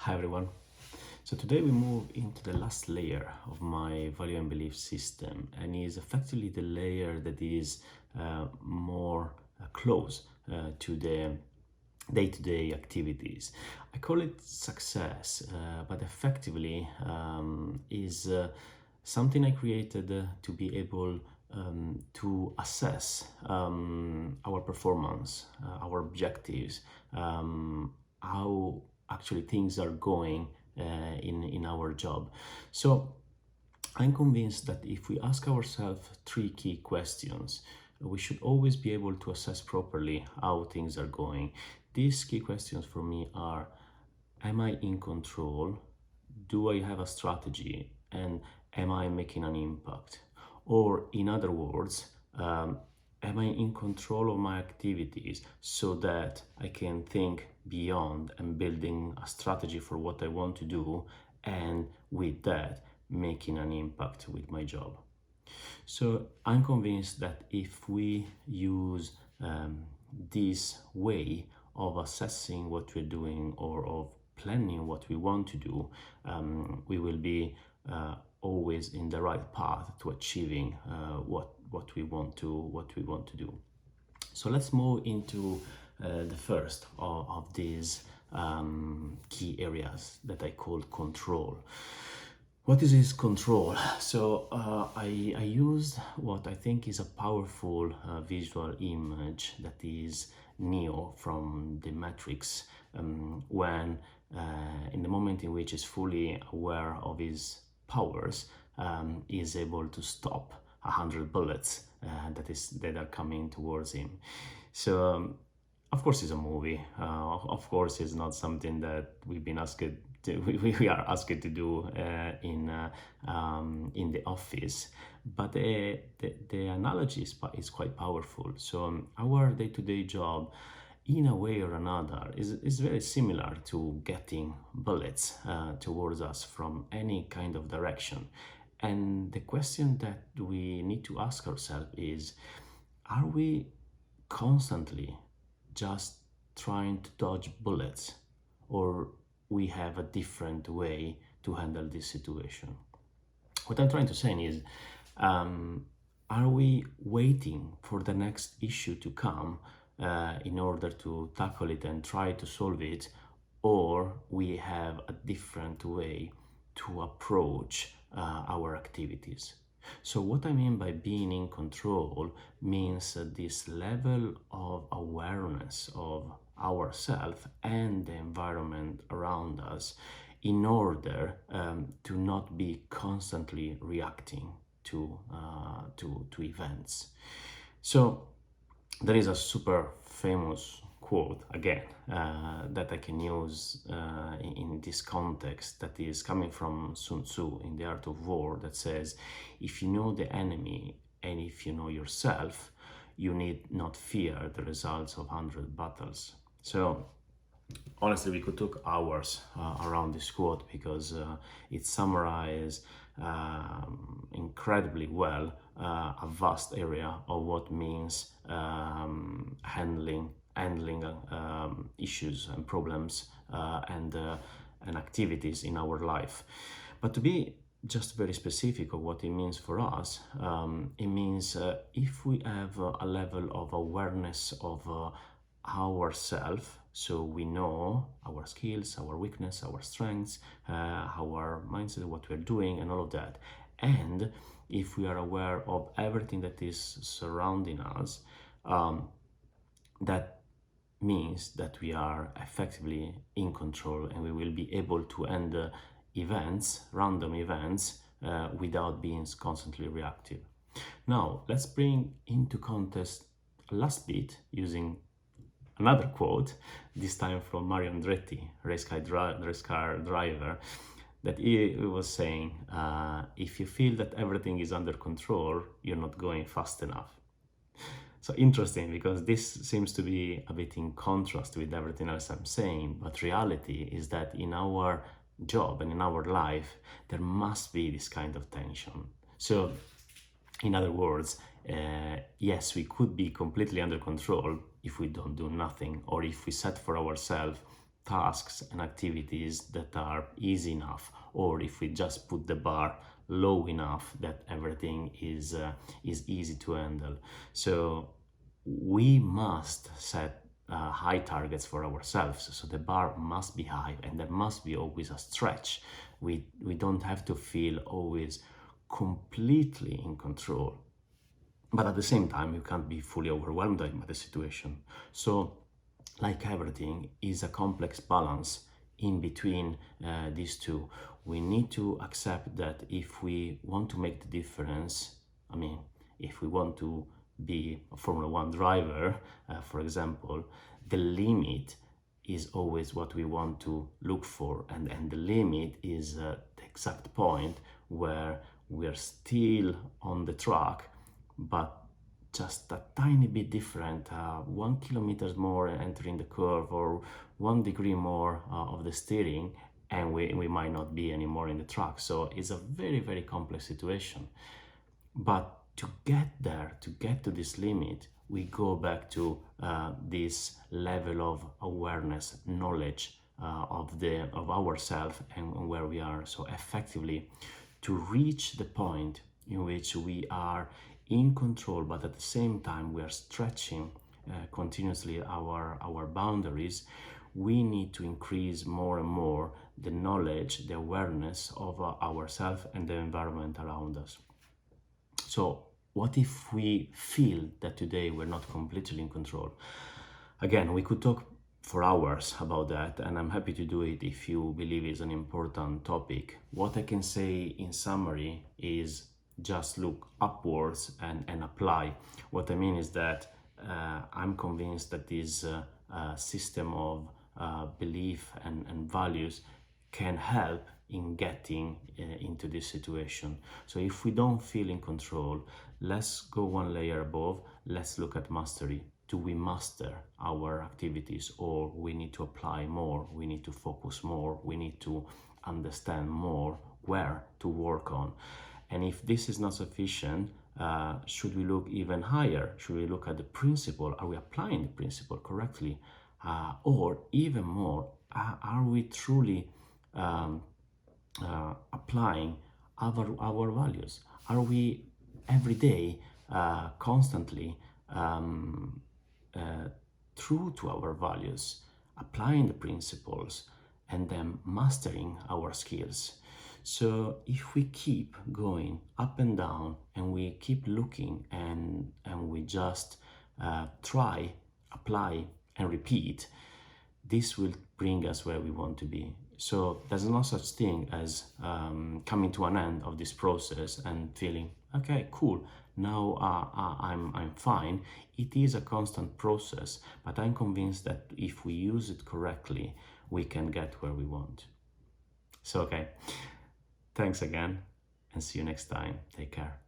Hi everyone. So today we move into the last layer of my value and belief system, and is effectively the layer that is more close to the day-to-day activities. I call it success, but effectively is something I created to be able to assess our performance, our objectives, how actually things are going in our job. So I'm convinced that if we ask ourselves three key questions, we should always be able to assess properly how things are going. These key questions for me are: am I in control? Do I have a strategy? And am I making an impact? Or, in other words, am I in control of my activities so that I can think beyond and building a strategy for what I want to do, and with that, making an impact with my job? So I'm convinced that if we use this way of assessing what we're doing or of planning what we want to do, we will be always in the right path to achieving what we want to do. So let's move into the first of these key areas that I call control. What is this control? So I used what I think is a powerful visual image, that is Neo from The Matrix, when in the moment in which he's fully aware of his powers, is able to stop 100 bullets that are coming towards him. So of course it's a movie. Of course it's not something that we've been asked to, we are asked to do in the office. But the analogy is quite powerful. So our day-to-day job, in a way or another, is very similar to getting bullets towards us from any kind of direction. And the question that we need to ask ourselves is, are we constantly just trying to dodge bullets, or we have a different way to handle this situation? What I'm trying to say is, are we waiting for the next issue to come in order to tackle it and try to solve it, or we have a different way to approach our activities? So what I mean by being in control means this level of awareness of ourselves and the environment around us, in order to not be constantly reacting to events. So there is a super famous quote again that I can use in this context, that is coming from Sun Tzu in The Art of War, that says, if you know the enemy and if you know yourself, you need not fear the results of 100 battles. So honestly, we could talk hours around this quote, because it summarizes incredibly well a vast area of what means handling issues and problems and activities in our life. But to be just very specific of what it means for us, it means if we have a level of awareness of ourselves, so we know our skills, our weakness, our strengths, our mindset, what we're doing, and all of that. And if we are aware of everything that is surrounding us, that means that we are effectively in control, and we will be able to end events, random events, without being constantly reactive. Now, let's bring into context last bit using another quote, this time from Mario Andretti, race car driver, that he was saying, if you feel that everything is under control, you're not going fast enough. So interesting, because this seems to be a bit in contrast with everything else I'm saying, but reality is that in our job and in our life, there must be this kind of tension. So in other words, yes, we could be completely under control if we don't do nothing, or if we set for ourselves tasks and activities that are easy enough, or if we just put the bar low enough that everything is easy to handle. So we must set high targets for ourselves. So the bar must be high, and there must be always a stretch. We don't have to feel always completely in control, but at the same time you can't be fully overwhelmed by the situation. So like everything is a complex balance in between these two. We need to accept that if we want to make the difference, I mean, if we want to be a Formula One driver, for example, the limit is always what we want to look for, and the limit is the exact point where we are still on the track, but just a tiny bit different, 1 kilometer more entering the curve, or 1 degree more of the steering, and we might not be anymore in the track. So it's a very, very complex situation. But to get there, to get to this limit, we go back to this level of awareness, knowledge of ourselves and where we are. So effectively, to reach the point in which we are in control, but at the same time we are stretching continuously our boundaries, we need to increase more and more the knowledge, the awareness of ourselves and the environment around us. So what if we feel that today we're not completely in control? Again, we could talk for hours about that, and I'm happy to do it if you believe it's an important topic. What I can say in summary is just look upwards and apply. What I mean is that I'm convinced that this system of belief and values can help in getting into this situation. So if we don't feel in control, let's go one layer above. Let's look at mastery. Do we master our activities, or we need to apply more? We need to focus more. We need to understand more where to work on. And if this is not sufficient, should we look even higher? Should we look at the principle? Are we applying the principle correctly? Or even more, are we truly applying our values? Are we every day constantly true to our values, applying the principles, and then mastering our skills? So if we keep going up and down, and we keep looking, and we just try, apply, and repeat, this will bring us where we want to be. So there's no such thing as coming to an end of this process and feeling, okay, cool, now I'm fine. It is a constant process, but I'm convinced that if we use it correctly, we can get where we want. So, okay, thanks again, and see you next time. Take care.